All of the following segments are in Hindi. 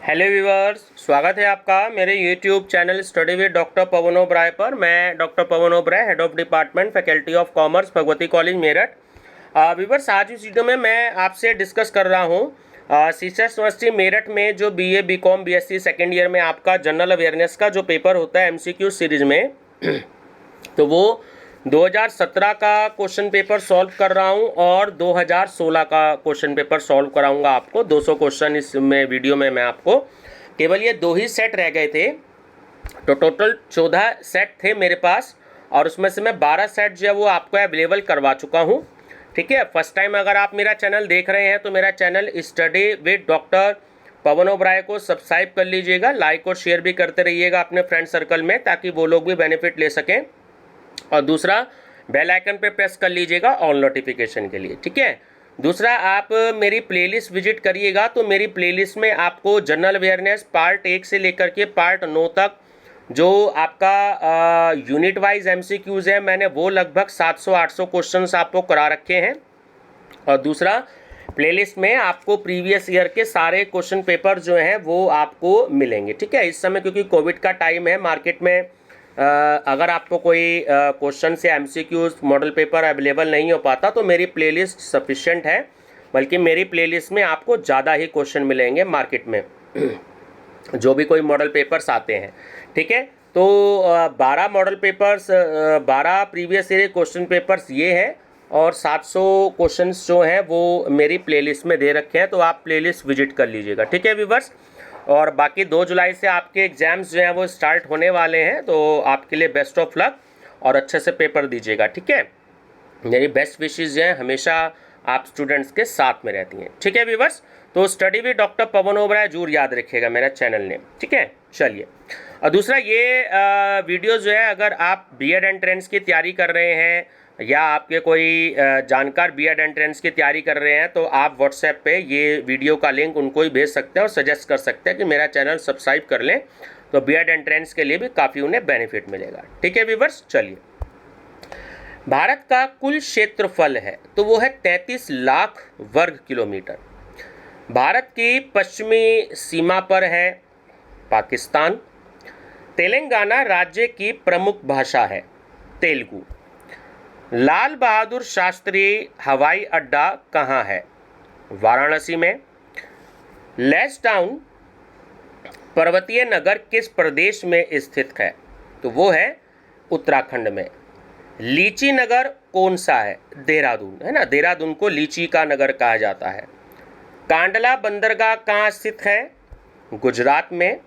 हेलो व्यूअर्स, स्वागत है आपका मेरे YouTube channel study with doctor Pawan Oberoi पर। मैं doctor Pawan Oberoi, head of department faculty of commerce, Bhagwati college Meerut. Viewers, आज इस वीडियो में मैं आपसे डिस्कस कर रहा हूँ सीसर्स यूनिवर्सिटी मेरठ में जो BA, BCom, BSc second year में आपका जनरल अवेयरनेस का जो पेपर होता है एमसीक्यू सीरीज में तो वो 2017 का क्वेश्चन पेपर सॉल्व कर रहा हूं और 2016 का क्वेश्चन पेपर सॉल्व कराऊंगा आपको। 200 क्वेश्चन इसमें वीडियो में मैं आपको, केवल ये 2 ही सेट रह गए थे, तो टोटल 14 सेट थे मेरे पास और उसमें से मैं 12 सेट जो है वो आपको अवेलेबल करवा चुका हूं। ठीक है, फर्स्ट टाइम अगर आप मेरा चैनल देख रहे हैं तो मेरा channel study with doctor Pawan Oberoi को सब्सक्राइब कर लीजिएगा, लाइक और शेयर भी करते रहिएगा अपने फ्रेंड सर्कल में ताकि वो लोग भी बेनिफिट ले सकें। और दूसरा, बेल आइकन पे प्रेस कर लीजिएगा ऑल नोटिफिकेशन के लिए। ठीक है, दूसरा, आप मेरी प्लेलिस्ट विजिट करिएगा तो मेरी प्लेलिस्ट में आपको जनरल अवेयरनेस पार्ट 1 से लेकर के पार्ट 9 तक जो आपका यूनिट वाइज एमसीक्यूज है, मैंने वो लगभग 700-800 क्वेश्चंस आपको करा रखे हैं। और दूसरा, प्लेलिस्ट में आपको प्रीवियस ईयर के सारे क्वेश्चन पेपर जो हैं वो आपको मिलेंगे। ठीक है, इस समय क्योंकि कोविड का टाइम है, मार्केट में अगर आपको कोई क्वेश्चन से एमसीक्यूज मॉडल पेपर अवेलेबल नहीं हो पाता तो मेरी प्लेलिस्ट सफिशिएंट है, बल्कि मेरी प्लेलिस्ट में आपको ज़्यादा ही क्वेश्चन मिलेंगे मार्केट में जो भी कोई मॉडल पेपर्स आते हैं। ठीक है, तो 12 model papers, 12 previous year question papers ये हैं और 700 क्वेश्चंस जो हैं वो मेरी प्लेलिस्ट में दे रखे हैं, तो आप प्लेलिस्ट विजिट कर लीजिएगा। ठीक है व्यूअर्स, और बाकी 2 जुलाई से आपके एग्ज़ाम्स जो हैं वो स्टार्ट होने वाले हैं, तो आपके लिए बेस्ट ऑफ लक और अच्छे से पेपर दीजिएगा। ठीक है, मेरी बेस्ट विशेज़ जो हैं हमेशा आप स्टूडेंट्स के साथ में रहती हैं। ठीक है व्यूअर्स, तो study with doctor Pawan Oberoi जरूर याद रखिएगा मेरा चैनल नेम। ठीक है, चलिए। और दूसरा, ये वीडियो जो है, अगर आप बीएड एंट्रेंस की तैयारी कर रहे हैं या आपके कोई जानकार बीएड एंट्रेंस की तैयारी कर रहे हैं तो आप व्हाट्सएप पे ये वीडियो का लिंक उनको ही भेज सकते हैं और सजेस्ट कर सकते हैं कि मेरा चैनल सब्सक्राइब कर लें, तो बीएड एंट्रेंस के लिए भी काफ़ी उन्हें बेनिफिट मिलेगा। ठीक है व्यूअर्स, चलिए। भारत का कुल क्षेत्रफल है तो वो है 33 लाख वर्ग किलोमीटर। भारत की पश्चिमी सीमा पर है पाकिस्तान। तेलंगाना राज्य की प्रमुख भाषा है तेलुगु। लाल बहादुर शास्त्री हवाई अड्डा कहाँ है? वाराणसी में। लैंसडाउन पर्वतीय नगर किस प्रदेश में स्थित है? तो वो है उत्तराखंड में। लीची नगर कौन सा है? देहरादून, है ना, देहरादून को लीची का नगर कहा जाता है। कांडला बंदरगाह कहाँ स्थित है? गुजरात में।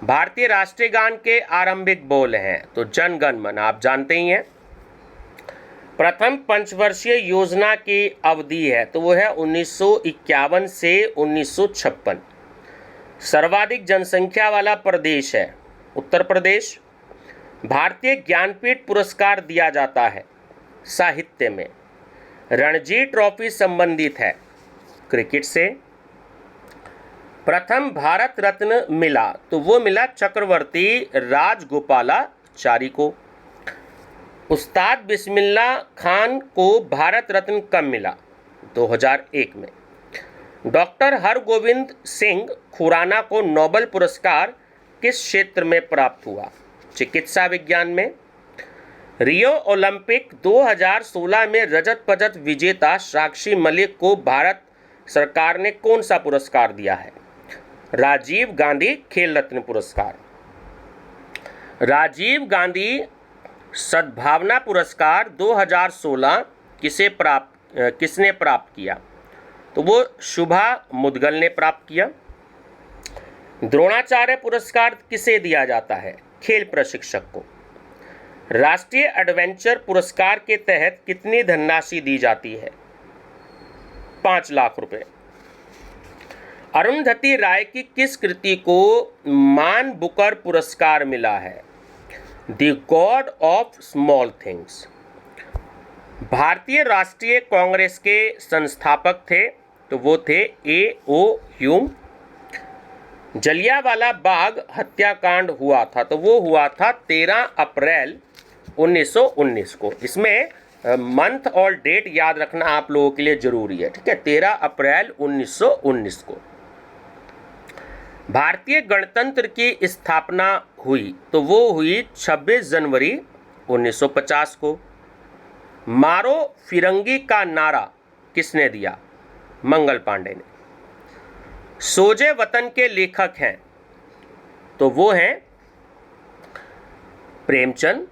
भारतीय राष्ट्रीय गान के आरंभिक बोल हैं तो जन गण मन, आप जानते ही हैं। प्रथम पंचवर्षीय योजना की अवधि है तो वो है 1951 से 1956। सर्वाधिक जनसंख्या वाला प्रदेश है उत्तर प्रदेश। भारतीय ज्ञानपीठ पुरस्कार दिया जाता है साहित्य में। रणजी ट्रॉफी संबंधित है क्रिकेट से। प्रथम भारत रत्न मिला तो वो मिला चक्रवर्ती राजगोपालाचारी को। उस्ताद बिस्मिल्लाह खान को भारत रत्न कब मिला? 2001 में। डॉक्टर हरगोविंद सिंह खुराना को नोबेल पुरस्कार किस क्षेत्र में प्राप्त हुआ? चिकित्सा विज्ञान में। रियो ओलंपिक 2016 में रजत पदक विजेता साक्षी मलिक को भारत सरकार ने कौन सा पुरस्कार दिया है? राजीव गांधी खेल रत्न पुरस्कार। राजीव गांधी सद्भावना पुरस्कार 2016 किसने प्राप्त किया? तो वो शुभा मुदगल ने प्राप्त किया। द्रोणाचार्य पुरस्कार किसे दिया जाता है? खेल प्रशिक्षक को। राष्ट्रीय एडवेंचर पुरस्कार के तहत कितनी धनराशि दी जाती है? 5 लाख रुपए। अरुंधति राय की किस कृति को मान बुकर पुरस्कार मिला है? The God of small things. भारतीय राष्ट्रीय कांग्रेस के संस्थापक थे तो वो थे A.O. ह्यूम। जलियांवाला बाग हत्याकांड हुआ था तो वो हुआ था 13 अप्रैल 1919 को। इसमें मंथ और डेट याद रखना आप लोगों के लिए जरूरी है। ठीक है, 13 अप्रैल 1919 को। भारतीय गणतंत्र की स्थापना हुई तो वो हुई 26 जनवरी 1950 को। मारो फिरंगी का नारा किसने दिया? मंगल पांडे ने। सोजे वतन के लेखक हैं तो वो हैं प्रेमचंद।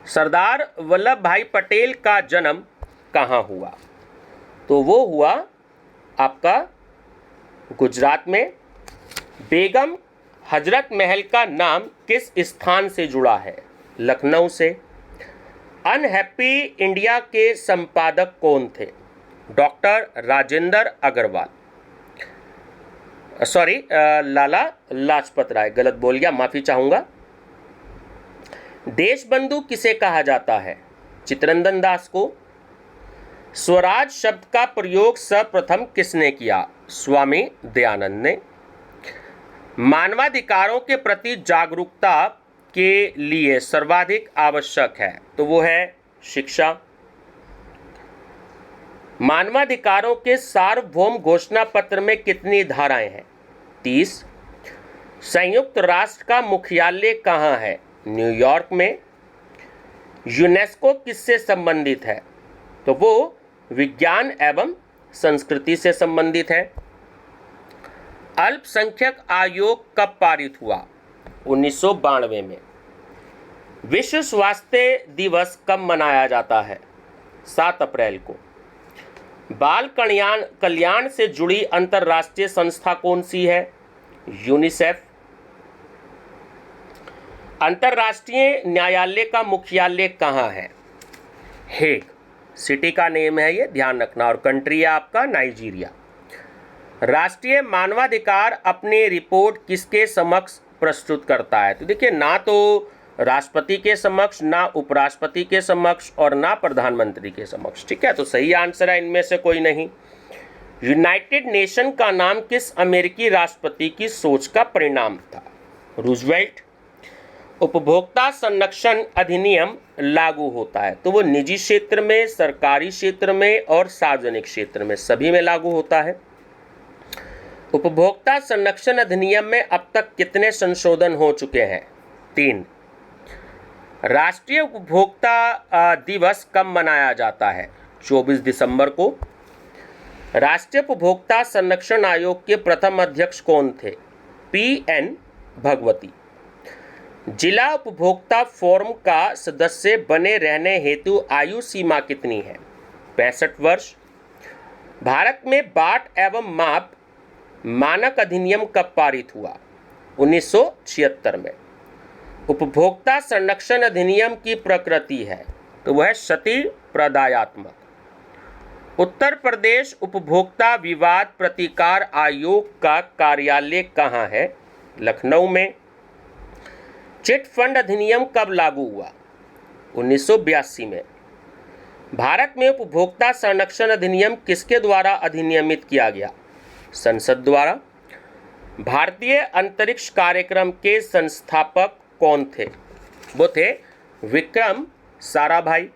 सरदार वल्लभ भाई पटेल का जन्म कहाँ हुआ? तो वो हुआ आपका गुजरात में। बेगम हजरत महल का नाम किस स्थान से जुड़ा है? लखनऊ से। अनहैप्पी इंडिया के संपादक कौन थे? डॉक्टर राजेंद्र अग्रवाल, सॉरी लाला लाजपत राय, गलत बोल गया, माफी चाहूंगा। देशबंधु किसे कहा जाता है? चित्तरंजन दास को। स्वराज शब्द का प्रयोग सर्वप्रथम किसने किया? स्वामी दयानंद ने। मानवाधिकारों के प्रति जागरूकता के लिए सर्वाधिक आवश्यक है तो वो है शिक्षा। मानवाधिकारों के सार्वभौम घोषणा पत्र में कितनी धाराएं हैं? 30। संयुक्त राष्ट्र का मुख्यालय कहाँ है? न्यूयॉर्क में। यूनेस्को किससे संबंधित है? तो वो विज्ञान एवं संस्कृति से संबंधित है। अल्पसंख्यक आयोग कब पारित हुआ? 1992 में। विश्व स्वास्थ्य दिवस कब मनाया जाता है? 7 अप्रैल को। बाल कल्याण से जुड़ी अंतर्राष्ट्रीय संस्था कौन सी है? यूनिसेफ। अंतर्राष्ट्रीय न्यायालय का मुख्यालय कहाँ है? हेग। सिटी का नेम है ये, ध्यान रखना। और कंट्री है आपका नाइजीरिया। राष्ट्रीय मानवाधिकार अपनी रिपोर्ट किसके समक्ष प्रस्तुत करता है? तो देखिए, ना तो राष्ट्रपति के समक्ष, ना उपराष्ट्रपति के समक्ष और ना प्रधानमंत्री के समक्ष। ठीक है, तो सही आंसर है इनमें से कोई नहीं। यूनाइटेड नेशन का नाम किस अमेरिकी राष्ट्रपति की सोच का परिणाम था? रूजवेल्ट। उपभोक्ता संरक्षण अधिनियम लागू होता है तो वो निजी क्षेत्र में, सरकारी क्षेत्र में और सार्वजनिक क्षेत्र में, सभी में लागू होता है। उपभोक्ता संरक्षण अधिनियम में अब तक कितने संशोधन हो चुके हैं? 3। राष्ट्रीय उपभोक्ता दिवस कब मनाया जाता है? 24 दिसंबर को। राष्ट्रीय उपभोक्ता संरक्षण आयोग के प्रथम अध्यक्ष कौन थे? PN भगवती। जिला उपभोक्ता फोरम का सदस्य बने रहने हेतु आयु सीमा कितनी है? 65 वर्ष। भारत में बाट एवं माप मानक अधिनियम कब पारित हुआ? 1976 में। उपभोक्ता संरक्षण अधिनियम की प्रकृति है तो वह सती प्रदायात्मक। उत्तर प्रदेश उपभोक्ता विवाद प्रतिकार आयोग का कार्यालय कहाँ है? लखनऊ में। चिट फंड अधिनियम कब लागू हुआ? 1982 में। भारत में उपभोक्ता संरक्षण अधिनियम किसके द्वारा अधिनियमित किया गया? संसद द्वारा। भारतीय अंतरिक्ष कार्यक्रम के संस्थापक कौन थे? वो थे विक्रम साराभाई।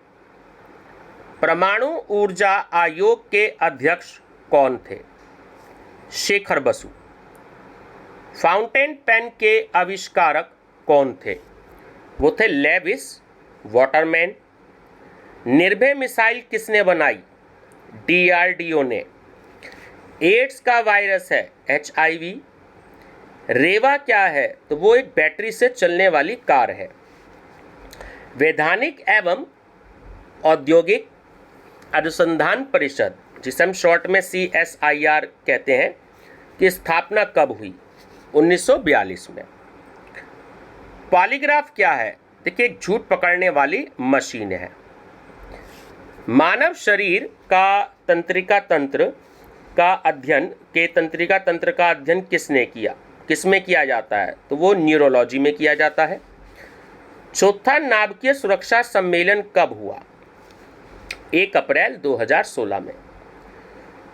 परमाणु ऊर्जा आयोग के अध्यक्ष कौन थे? शेखर बसु। फाउंटेन पेन के आविष्कारक कौन थे? वो थे लेविस वाटरमैन। निर्भय मिसाइल किसने बनाई? DRDO ने। एड्स का वायरस है HIV। रेवा क्या है? तो वो एक बैटरी से चलने वाली कार है। वैधानिक एवं औद्योगिक अनुसंधान परिषद, जिसे हम शॉर्ट में CSIR कहते हैं, की स्थापना कब हुई? 1942 में। पॉलीग्राफ क्या है? देखिए, एक झूठ पकड़ने वाली मशीन है। मानव शरीर का तंत्रिका तंत्र का अध्ययन किसने किया? किसमें किया जाता है? तो वो न्यूरोलॉजी में किया जाता है। चौथा नाभिकीय सुरक्षा सम्मेलन कब हुआ? 1 अप्रैल 2016 में।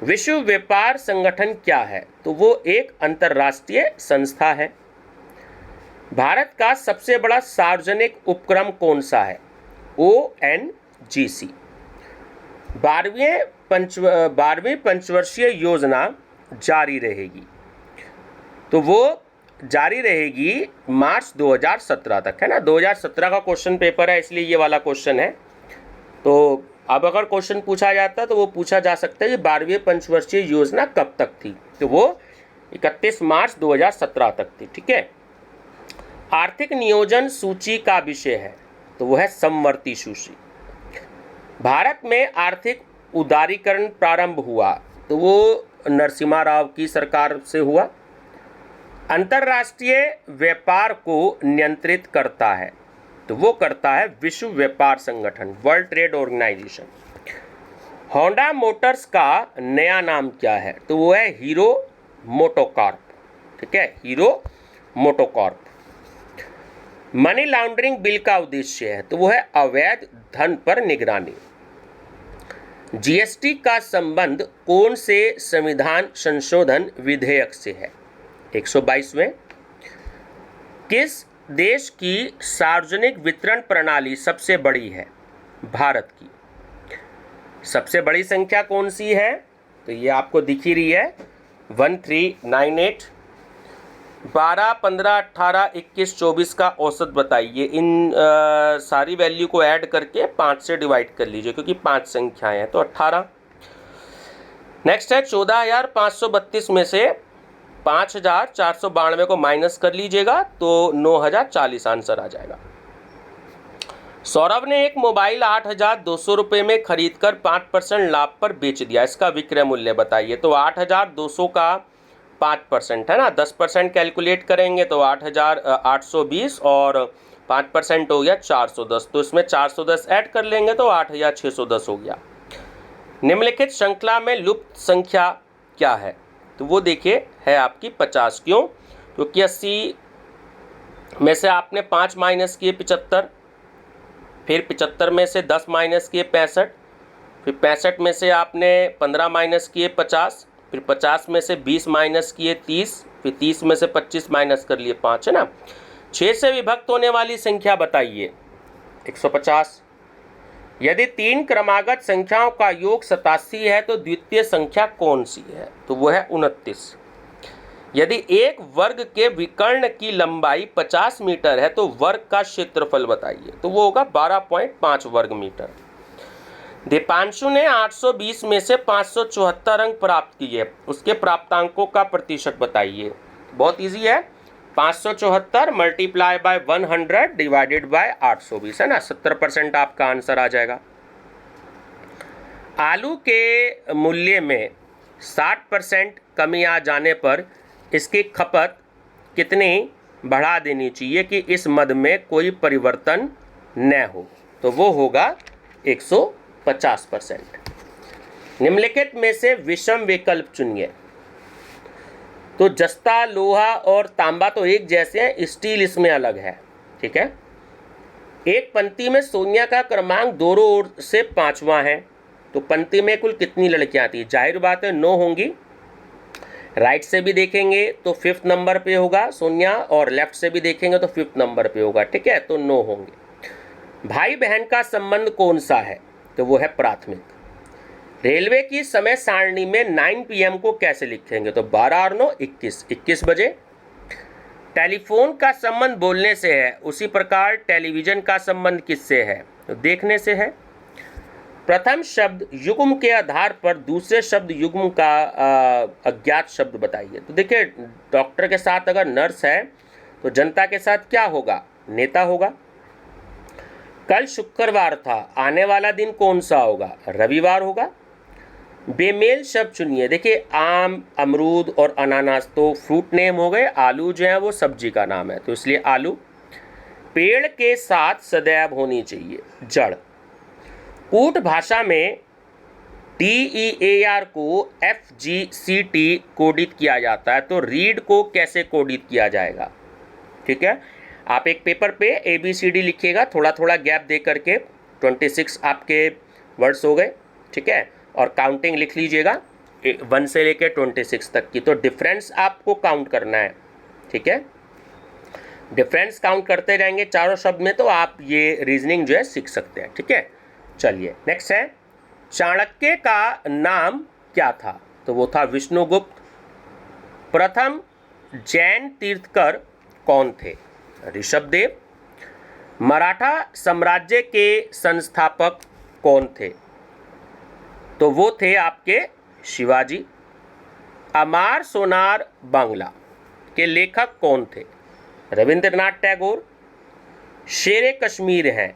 विश्व व्यापार संगठन क्या है? तो वो एक अंतर्राष्ट्रीय संस्था है। भारत का सबसे बड़ा सार्वजनिक उपक्रम कौन सा है? ONGC। 12वीं पंचवर्षीय योजना जारी रहेगी तो वो जारी रहेगी मार्च 2017 तक, है ना। 2017 का क्वेश्चन पेपर है, इसलिए ये वाला क्वेश्चन है। तो अब अगर क्वेश्चन पूछा जाता तो वो पूछा जा सकता है कि 12वीं पंचवर्षीय योजना कब तक थी, तो वो 31 मार्च 2017 तक थी, ठीक है। आर्थिक नियोजन सूची का विषय है, तो वो है समवर्ती सूची। भारत में आर्थिक उदारीकरण प्रारंभ हुआ, तो वो नरसिम्हा राव की सरकार से हुआ। अंतर्राष्ट्रीय व्यापार को नियंत्रित करता है, तो वो करता है विश्व व्यापार संगठन, world trade organisation. Honda motors का नया नाम क्या है, तो वो है हीरो मोटोकॉर्प, ठीक है, hero MotoCorp. Money laundering bill का उद्देश्य है, तो वो है अवैध धन पर निगरानी। जीएसटी का संबंध कौन से संविधान संशोधन विधेयक से है, 122वें। किस देश की सार्वजनिक वितरण प्रणाली सबसे बड़ी है, भारत की। सबसे बड़ी संख्या कौन सी है, तो ये आपको दिख ही रही है 1398। 12, 15, 18, 21, 24 का औसत बताइए। इन सारी वैल्यू को ऐड करके 5 से डिवाइड कर लीजिए, क्योंकि 5 संख्याएं हैं, तो 18। नेक्स्ट है 14,532 में से 5,492 को माइनस कर लीजिएगा, तो 9,040 आंसर आ जाएगा। सौरभ ने एक मोबाइल 8,200 रुपये में खरीदकर 5% लाभ पर बेच दिया, इसका विक्रय मूल्य बताइए। तो 8,200 का 5% है ना, 10% कैलकुलेट करेंगे तो 8,820 और 5% हो गया 410, तो इसमें 410 ऐड कर लेंगे तो 8,610 हो गया। निम्नलिखित श्रृंखला में लुप्त संख्या क्या है, तो वो देखिए है आपकी 50। क्यों, क्योंकि 80 में से आपने 5 माइनस किए 75, फिर 75 में से 10 माइनस किए 65, फिर 65 में से आपने 15 माइनस किए 50, फिर 50 में से 20 माइनस किए 30, फिर 30 में से 25 माइनस कर लिए 5, है ना। 6 से विभक्त होने वाली संख्या बताइए, 150। यदि 3 क्रमागत संख्याओं का योग 87 है तो द्वितीय संख्या कौन सी है, तो वो है 29। यदि एक वर्ग के विकर्ण की लंबाई 50 मीटर है तो वर्ग का क्षेत्रफल बताइए, तो वो होगा 12.5 वर्ग मीटर। दीपांशु ने 820 में से 574 अंक प्राप्त किए, उसके प्राप्तांकों का प्रतिशत बताइए। बहुत इजी है, 574 मल्टीप्लाई बाय 100 डिवाइडेड बाय 820, है ना, 70% आपका आंसर आ जाएगा। आलू के मूल्य में 60% कमी आ जाने पर इसकी खपत कितनी बढ़ा देनी चाहिए कि इस मद में कोई परिवर्तन न हो, तो वो होगा 150%। निम्नलिखित में से विषम विकल्प चुनिए। तो जस्ता, लोहा और तांबा तो एक जैसे हैं, स्टील इसमें अलग है, ठीक है। एक पंक्ति में सोनिया का क्रमांक दोनों ओर से 5वां है, तो पंक्ति में कुल कितनी लड़कियां थी, जाहिर बात है 9 होंगी। राइट से भी देखेंगे तो 5th नंबर पे होगा सोनिया, और लेफ्ट से भी देखेंगे तो 5th नंबर पे होगा, ठीक है, तो 9 होंगे। भाई बहन का संबंध कौन सा है, तो वो है प्राथमिक। रेलवे की समय सारणी में 9 PM को कैसे लिखेंगे, तो 12 और 9 21, 21 बजे। टेलीफोन का संबंध बोलने से है, उसी प्रकार टेलीविजन का संबंध किससे है, तो देखने से है। प्रथम शब्द युग्म के आधार पर दूसरे शब्द युग्म का अज्ञात शब्द बताइए। तो देखिए, डॉक्टर के साथ अगर नर्स है तो जनता के साथ क्या होगा, नेता होगा। कल शुक्रवार था, आने वाला दिन कौन सा होगा, रविवार होगा। बेमेल शब्द चुनिए। देखिए, आम, अमरूद और अनानास तो फ्रूट नेम हो गए, आलू जो है वो सब्जी का नाम है, तो इसलिए आलू। पेड़ के साथ सदैव होनी चाहिए, जड़। कूट भाषा में DEAR को FGCT कोडित किया जाता है, तो रीड को कैसे कोडित किया जाएगा, ठीक है। आप एक पेपर पे ABCD लिखिएगा, थोड़ा थोड़ा गैप दे करके, 26 आपके वर्ड्स हो गए, ठीक है, और काउंटिंग लिख लीजिएगा 1 से लेकर 26 तक की, तो डिफरेंस आपको काउंट करना है, ठीक है। डिफरेंस काउंट करते रहेंगे चारों शब्द में, तो आप ये रीजनिंग जो है सीख सकते हैं, ठीक है। चलिए नेक्स्ट है, चाणक्य का नाम क्या था, तो वो था विष्णुगुप्त। प्रथम जैन तीर्थकर कौन थे? ऋषभदेव। मराठा साम्राज्य के संस्थापक कौन थे? तो वो थे आपके शिवाजी। अमार सोनार बांग्ला के लेखक कौन थे? रविंद्रनाथ टैगोर। शेरे कश्मीर हैं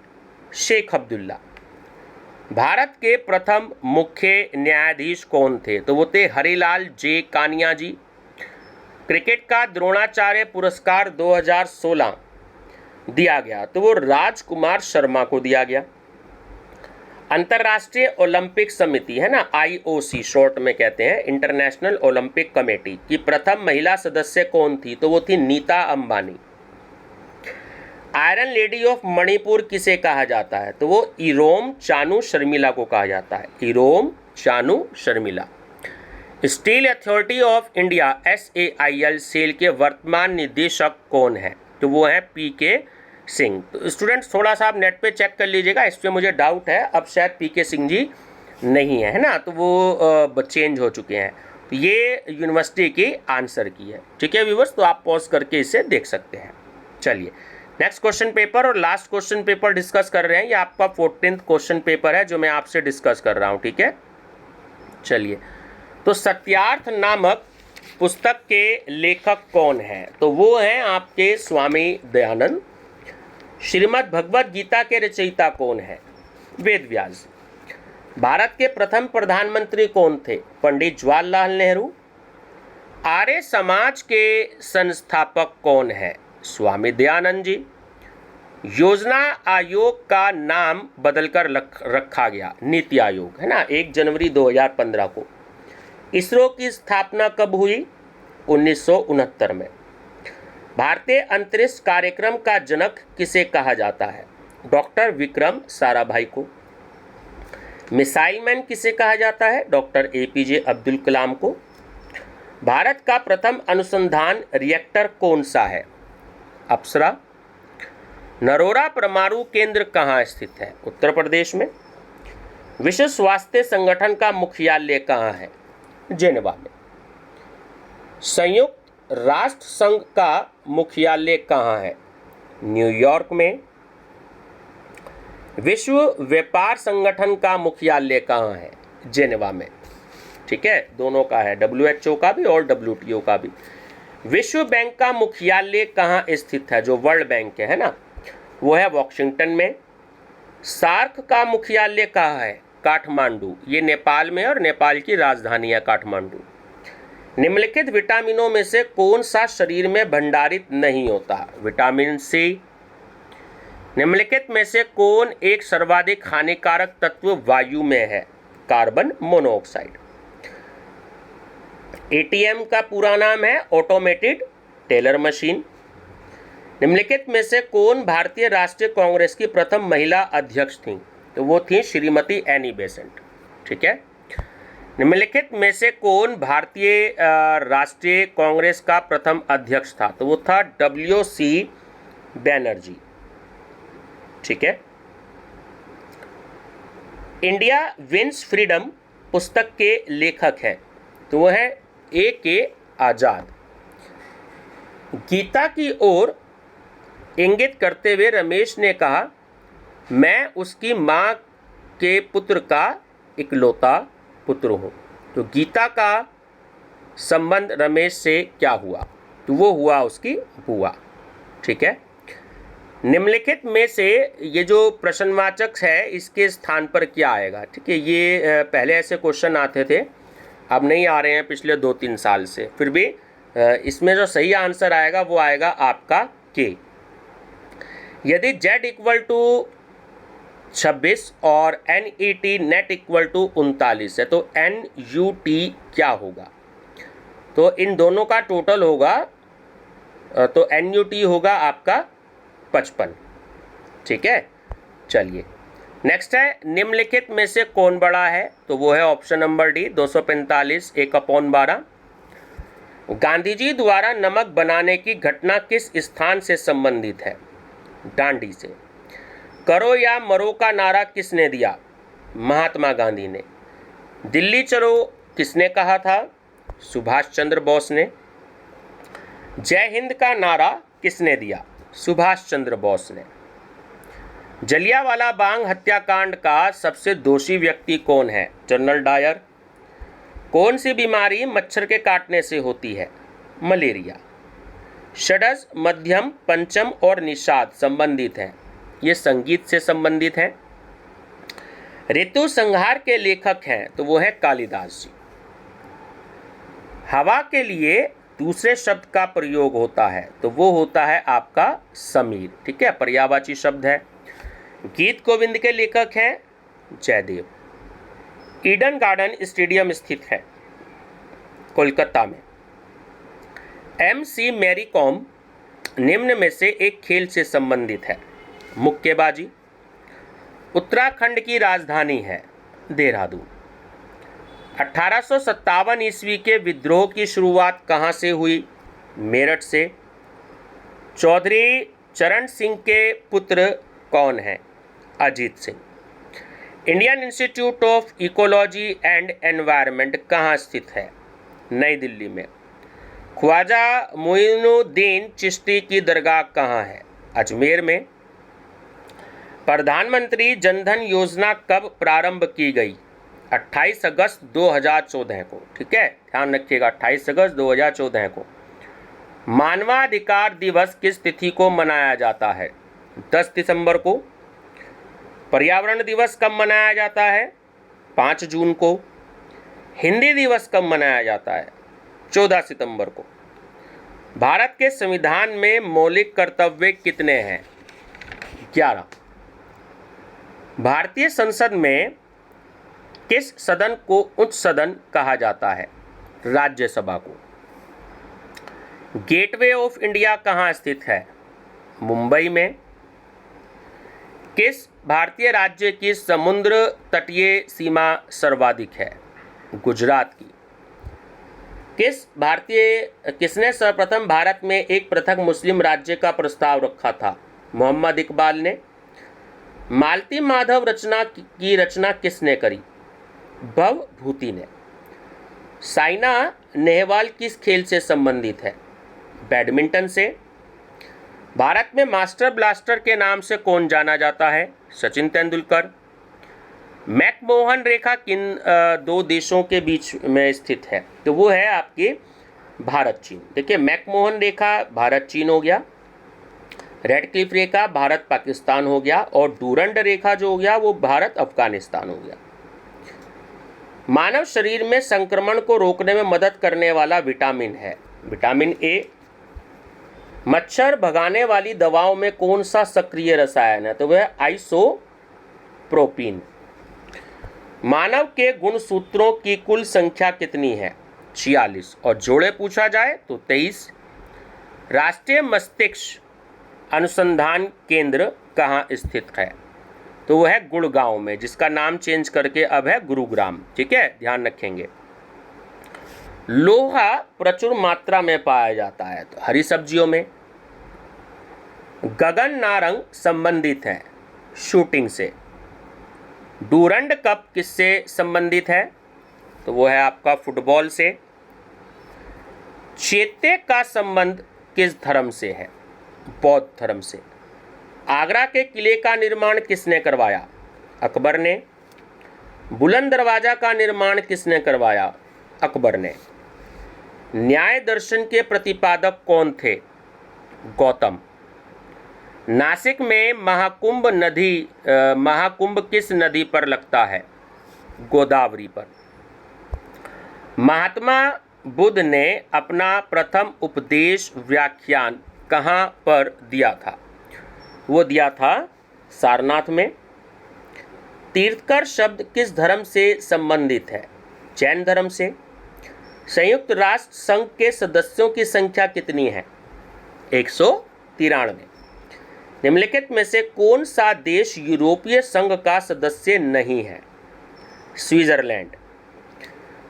शेख अब्दुल्ला। भारत के प्रथम मुख्य न्यायाधीश कौन थे? तो वो थे हरिलाल जे कानिया जी। क्रिकेट का द्रोणाचार्य पुरस्कार 2016 दिया गया, तो वो राजकुमार शर्मा को दिया गया। अंतर्राष्ट्रीय ओलंपिक समिति है ना, IOC शॉर्ट में कहते हैं, इंटरनेशनल ओलंपिक कमेटी की प्रथम महिला सदस्य कौन थी? तो वो थी Nita Ambani. Iron lady of Manipur किसे कहा जाता है? तो वो इरोम चानू शर्मिला को कहा जाता है। Irom Chanu Sharmila. Steel authority of India SAIL SAIL के वर्तमान निदेशक कौन है? तो वो है PK सिंह। तो स्टूडेंट्स थोड़ा सा आप नेट पे चेक कर लीजिएगा, इस पर मुझे डाउट है, अब शायद PK सिंह जी नहीं है ना, तो वो चेंज हो चुके हैं। तो ये यूनिवर्सिटी की आंसर की है। ठीक है व्यूअर्स, तो आप पॉज करके इसे देख सकते हैं। चलिए नेक्स्ट क्वेश्चन पेपर और लास्ट क्वेश्चन पेपर डिस्कस कर रहे हैं। ये आपका 14th क्वेश्चन पेपर है जो मैं आपसे डिस्कस कर रहा हूँ। ठीक है, चलिए, तो सत्यार्थ नामक पुस्तक के लेखक कौन है? तो वो हैं आपके स्वामी दयानंद। श्रीमद् भगवद गीता के रचयिता कौन है? वेद व्यास। भारत के प्रथम प्रधानमंत्री कौन थे? पंडित जवाहरलाल नेहरू। आर्य समाज के संस्थापक कौन है? स्वामी दयानंद जी। योजना आयोग का नाम बदलकर रखा गया नीति आयोग, है ना, 1 जनवरी 2015 को। इसरो की स्थापना कब हुई? 1969 में। भारतीय अंतरिक्ष कार्यक्रम का जनक किसे कहा जाता है? डॉक्टर विक्रम साराभाई को। मिसाइल मैन किसे कहा जाता है? डॉक्टर APJ अब्दुल कलाम को। भारत का प्रथम अनुसंधान रिएक्टर कौन सा है? अप्सरा। नरोरा परमाणु केंद्र कहाँ स्थित है? उत्तर प्रदेश में। विश्व स्वास्थ्य संगठन का मुख्यालय कहाँ है? जेनेवा में। संयुक्त राष्ट्र संघ का मुख्यालय कहाँ है? न्यूयॉर्क में। विश्व व्यापार संगठन का मुख्यालय कहाँ है? जेनेवा में। ठीक है, दोनों का है, WHO का भी और WTO का भी। विश्व बैंक का मुख्यालय कहाँ स्थित है? जो वर्ल्ड बैंक है ना, वो है वॉशिंगटन में। सार्क का मुख्यालय कहाँ है? काठमांडू। ये नेपाल में, और नेपाल की राजधानी है काठमांडू। निम्नलिखित विटामिनों में से कौन सा शरीर में भंडारित नहीं होता? Vitamin C। निम्नलिखित में से कौन एक सर्वाधिक हानिकारक तत्व वायु में है? Carbon monoxide. ATM का पूरा नाम है ऑटोमेटेड टेलर मशीन। निम्नलिखित में से कौन भारतीय राष्ट्रीय कांग्रेस की प्रथम महिला अध्यक्ष थी? तो वो थी श्रीमती एनी बेसेंट। ठीक है। निम्नलिखित में से कौन भारतीय राष्ट्रीय कांग्रेस का प्रथम अध्यक्ष था? तो वो था WC बैनर्जी। ठीक है। इंडिया विंस फ्रीडम पुस्तक के लेखक हैं, तो वो है A.K. आजाद। गीता की ओर इंगित करते हुए रमेश ने कहा, मैं उसकी माँ के पुत्र का इकलौता पुत्र हूँ। तो गीता का संबंध रमेश से क्या हुआ? तो वो हुआ उसकी बुआ। ठीक है। निम्नलिखित में से ये जो प्रश्नवाचक है इसके स्थान पर क्या आएगा? ठीक है, ये पहले ऐसे क्वेश्चन आते थे, अब नहीं आ रहे हैं पिछले 2-3 साल से। फिर भी इसमें जो सही आंसर आएगा वो आएगा आपका के। यदि Z इक्वल टू 26 और NET नेट इक्वल टू 39 है तो NUT क्या होगा? तो इन दोनों का टोटल होगा, तो NUT होगा आपका 55। ठीक है। चलिए नेक्स्ट है, निम्नलिखित में से कौन बड़ा है? तो वो है option number D 245 1/12। Gandhi ji द्वारा नमक बनाने की घटना किस स्थान से संबंधित है? डांडी से। करो या मरो का नारा किसने दिया? महात्मा गांधी ने। दिल्ली चलो किसने कहा था? सुभाष चंद्र बोस ने। जय हिंद का नारा किसने दिया? सुभाष चंद्र बोस ने। जलियांवाला बाग हत्याकांड का सबसे दोषी व्यक्ति कौन है? General Dyer. कौन सी बीमारी मच्छर के काटने से होती है? मलेरिया। षड्ज, मध्यम, पंचम और निषाद संबंधित हैं। ये संगीत से संबंधित हैं। ऋतु संहार के लेखक हैं तो वो है कालिदास जी। हवा के लिए दूसरे शब्द का प्रयोग होता है तो वो होता है आपका समीर। ठीक है, पर्यायवाची शब्द है। गीत गोविंद के लेखक हैं जयदेव। ईडन गार्डन स्टेडियम स्थित है कोलकाता में। MC मैरी कॉम निम्न में से एक खेल से संबंधित है। मुक्केबाजी। उत्तराखंड की राजधानी है देहरादून। 1857 ईस्वी के विद्रोह की शुरुआत कहाँ से हुई? मेरठ से। चौधरी चरण सिंह के पुत्र कौन हैं? Ajit Singh. Indian institute of ecology and environment कहाँ स्थित है? नई दिल्ली में। ख्वाजा मोइनुद्दीन चिश्ती की दरगाह कहाँ है? अजमेर में। प्रधानमंत्री जनधन योजना कब प्रारंभ की गई? 28 अगस्त 2014 को। ठीक है, ध्यान रखिएगा, 28 अगस्त 2014 को। मानवाधिकार दिवस किस तिथि को मनाया जाता है? 10 दिसंबर को। पर्यावरण दिवस कब मनाया जाता है? 5 जून को। हिंदी दिवस कब मनाया जाता है? 14 सितंबर को। भारत के संविधान में मौलिक कर्तव्य कितने हैं? 11। भारतीय संसद में किस सदन को उच्च सदन कहा जाता है? राज्यसभा को। गेटवे ऑफ इंडिया कहाँ स्थित है? मुंबई में। किस भारतीय राज्य की समुद्र तटीय सीमा सर्वाधिक है? गुजरात की। किसने सर्वप्रथम भारत में एक पृथक मुस्लिम राज्य का प्रस्ताव रखा था? मोहम्मद इकबाल ने। मालती माधव की रचना किसने करी? भवभूति ने। साइना नेहवाल किस खेल से संबंधित है? बैडमिंटन से। भारत में मास्टर ब्लास्टर के नाम से कौन जाना जाता है? सचिन तेंदुलकर। मैकमोहन रेखा किन 2 देशों के बीच में स्थित है? तो वो है आपकी भारत चीन। देखिए, मैकमोहन रेखा भारत चीन हो गया, रेडक्लिफ रेखा भारत पाकिस्तान हो गया, और डूरंड रेखा जो हो गया वो भारत अफगानिस्तान हो गया। मानव शरीर में संक्रमण को रोकने में मदद करने वाला विटामिन है विटामिन ए। मच्छर भगाने वाली दवाओं में कौन सा सक्रिय रसायन है? तो वह आइसोप्रोपीन। मानव के गुणसूत्रों की कुल संख्या कितनी है? 46, और जोड़े पूछा जाए तो 23। राष्ट्रीय मस्तिष्क अनुसंधान केंद्र कहाँ स्थित है? तो वह है गुड़गांव में, जिसका नाम चेंज करके अब है गुरुग्राम। ठीक है, ध्यान रखेंगे। लोहा प्रचुर मात्रा में पाया जाता है तो हरी सब्जियों में। गगन नारंग संबंधित है शूटिंग से। डूरंड कप किससे संबंधित है? तो वो है आपका फुटबॉल से। चैत्य का संबंध किस धर्म से है? बौद्ध धर्म से। आगरा के किले का निर्माण किसने करवाया? अकबर ने। बुलंद दरवाजा का निर्माण किसने करवाया? अकबर ने। न्याय दर्शन के प्रतिपादक कौन थे? गौतम। नासिक में महाकुंभ किस नदी पर लगता है? गोदावरी पर। महात्मा बुद्ध ने अपना प्रथम उपदेश व्याख्यान कहाँ पर दिया था? वो दिया था सारनाथ में। तीर्थकर शब्द किस धर्म से संबंधित है? जैन धर्म से। संयुक्त राष्ट्र संघ के सदस्यों की संख्या कितनी है? 193। निम्नलिखित में से कौन सा देश यूरोपीय संघ का सदस्य नहीं है? स्विट्जरलैंड।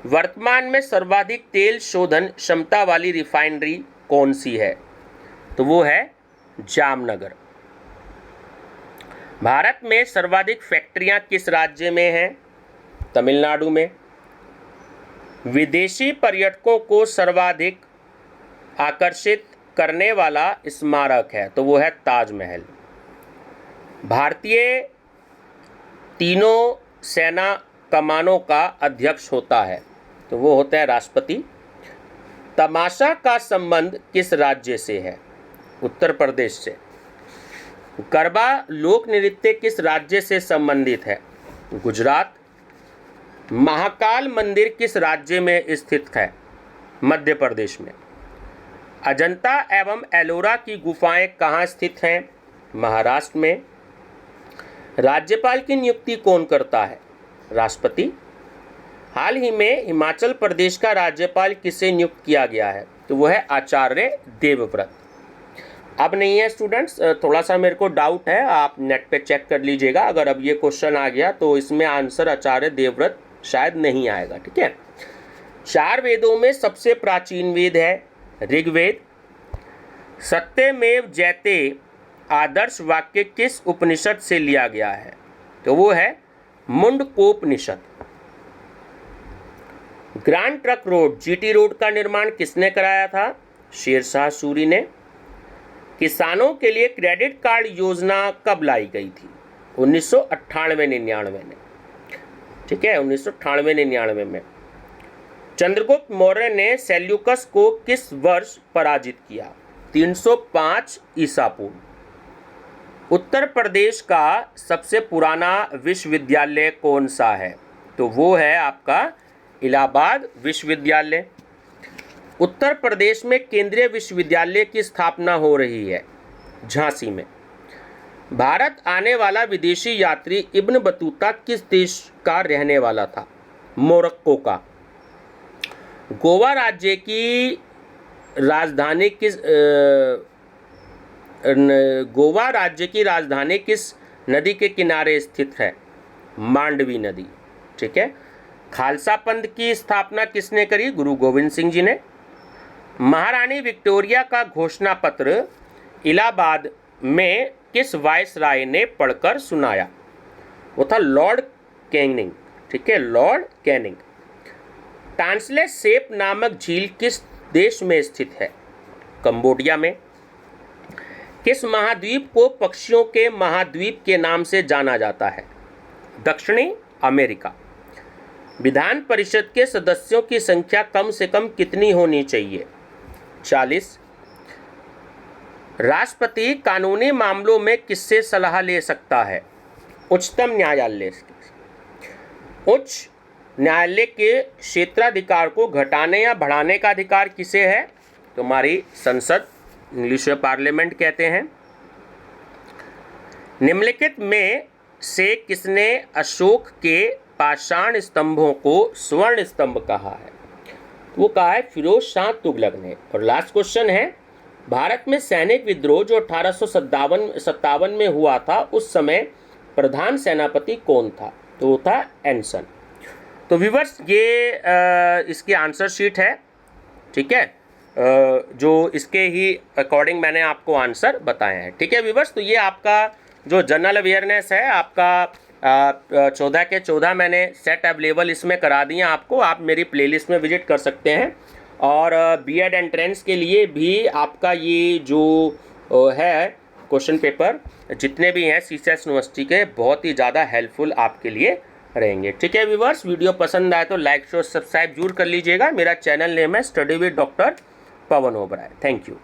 वर्तमान में सर्वाधिक तेल शोधन क्षमता वाली रिफाइनरी कौन सी है? तो वो है जामनगर। भारत में सर्वाधिक फैक्ट्रियां किस राज्य में हैं? तमिलनाडु में। विदेशी पर्यटकों को सर्वाधिक आकर्षित करने वाला स्मारक है? तो वो है ताजमहल। भारतीय तीनों सेना कमानों का अध्यक्ष होता है? तो वो होता है राष्ट्रपति। तमाशा का संबंध किस राज्य से है? उत्तर प्रदेश से। गरबा लोक नृत्य किस राज्य से संबंधित है? गुजरात। महाकाल मंदिर किस राज्य में स्थित है? मध्य प्रदेश में। अजंता एवं एलोरा की गुफाएं कहाँ स्थित हैं? महाराष्ट्र में। राज्यपाल की नियुक्ति कौन करता है? राष्ट्रपति। हाल ही में हिमाचल प्रदेश का राज्यपाल किसे नियुक्त किया गया है? तो वह है आचार्य देवव्रत। अब नहीं है स्टूडेंट्स, थोड़ा सा मेरे को डाउट है, आप नेट पे चेक कर लीजिएगा। अगर अब ये क्वेश्चन आ गया तो इसमें आंसर आचार्य देवव्रत शायद नहीं आएगा, ठीक है। 4 वेदों में सबसे प्राचीन वेद है ऋग्वेद। सत्यमेव जयते आदर्श वाक्य किस उपनिषद से लिया गया है? तो वो है Mundakopanishad. Grand Trunk Road GT road का निर्माण किसने कराया था? शेरशाह सूरी ने। किसानों के लिए क्रेडिट कार्ड योजना कब लाई गई थी? 1998-99 में, ठीक है, 1998-99 में। चंद्रगुप्त मौर्य ने सेल्यूकस को किस वर्ष पराजित किया? 305 ईसा पूर्व। उत्तर प्रदेश का सबसे पुराना विश्वविद्यालय कौन सा है? तो वो है आपका इलाहाबाद विश्वविद्यालय। उत्तर प्रदेश में केंद्रीय विश्वविद्यालय की स्थापना हो रही है झांसी में। भारत आने वाला विदेशी यात्री इब्न बतूता किस देश का रहने वाला था? मोरक्को का। गोवा राज्य की राजधानी किस नदी के किनारे स्थित है? मांडवी नदी, ठीक है। खालसा पंथ की स्थापना किसने करी? गुरु गोविंद सिंह जी ने। महारानी विक्टोरिया का घोषणा पत्र इलाहाबाद में किस वायसराय ने पढ़कर सुनाया? वो था लॉर्ड कैनिंग, ठीक है, लॉर्ड कैनिंग। टांसले सेप नामक झील किस देश में स्थित है? कंबोडिया में। किस महाद्वीप को पक्षियों के महाद्वीप के नाम से जाना जाता है? दक्षिणी अमेरिका। विधान परिषद के सदस्यों की संख्या कम से कम कितनी होनी चाहिए? 40। राष्ट्रपति कानूनी मामलों में किससे सलाह ले सकता है? उच्चतम न्यायालय। उच्च न्यायालय के क्षेत्राधिकार को घटाने या बढ़ाने का अधिकार किसे है? तुम्हारी संसद, इंग्लिश में पार्लियामेंट कहते हैं। निम्नलिखित में से किसने अशोक के पाषाण स्तंभों को स्वर्ण स्तंभ कहा है? वो कहा है फिरोज शाह तुगलक ने। और लास्ट क्वेश्चन है, भारत में सैनिक विद्रोह जो 1857 में हुआ था, उस समय प्रधान सेनापति कौन था? तो वो था एंसन। तो व्यूअर्स ये इसकी आंसर शीट है, ठीक है, जो इसके ही अकॉर्डिंग मैंने आपको आंसर बताए हैं, ठीक है व्यूअर्स। तो ये आपका जो जनरल अवेयरनेस है आपका 14 के 14 मैंने सेट अवेलेबल इसमें करा दिए आपको। आप मेरी प्लेलिस्ट में विजिट कर सकते हैं। और बीएड एंट्रेंस के लिए भी आपका ये जो है क्वेश्चन पेपर जितने भी हैं सीसीएस यूनिवर्सिटी के, बहुत ही ज़्यादा हेल्पफुल आपके लिए रहेंगे, ठीक है व्यूअर्स। वीडियो पसंद आए तो लाइक शेयर सब्सक्राइब जरूर कर लीजिएगा। मेरा चैनल नेम है study with doctor Pawan Oberoi. Thank you.